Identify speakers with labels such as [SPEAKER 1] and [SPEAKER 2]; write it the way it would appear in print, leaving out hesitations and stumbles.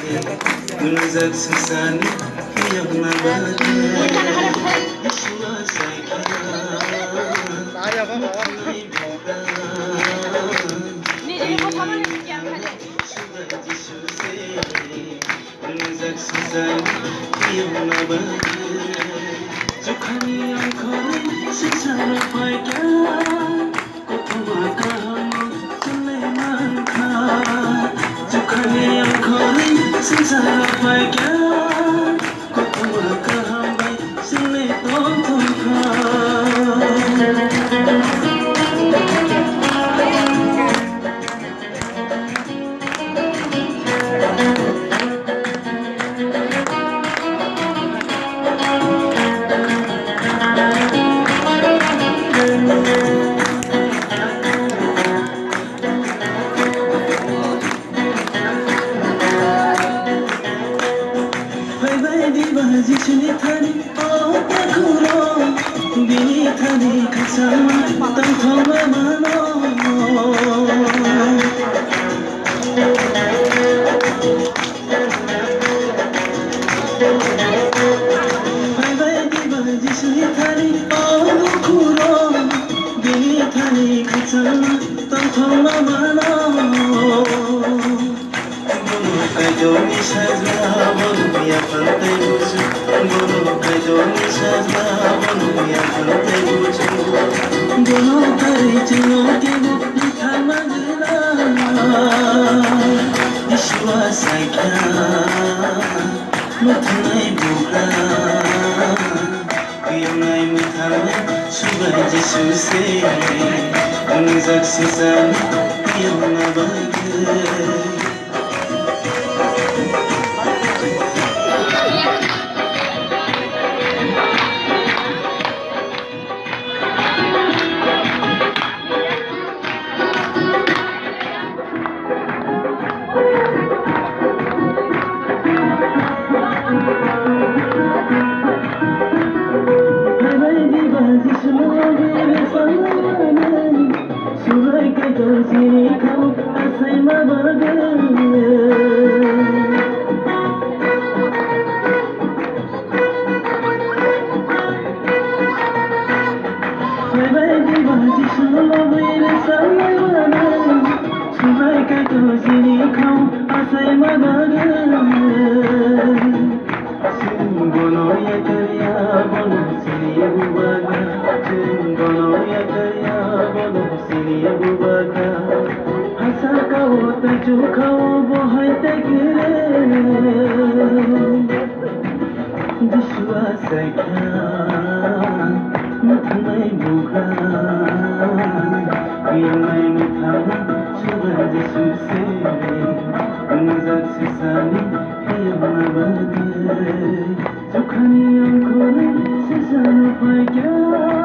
[SPEAKER 1] Unzak susani yagna bage Ishwa saikha Nai bhoga Shubha jishu se Unzak susani yagna bage Jukhani ankhore sichara paikya Kotuma kaham Suleiman kha Jukhani ankhore sichara paikya Kotuma kaham Sile tonton kha Jishni thani oh takuro bini thani khasama tam thoma mano bye diva jishni thani oh takuro bini thani khasama tam thoma mano Kajoni sajna bonuya fante buju Gono kajoni sajna bonuya fante buju Gono kare chino ke wo litha magna Ishwa saikha Muthnai bhuka Piyanai mithana Shubha jishu se Unzak susani piyana bage Jukhani ankhore se jano paikya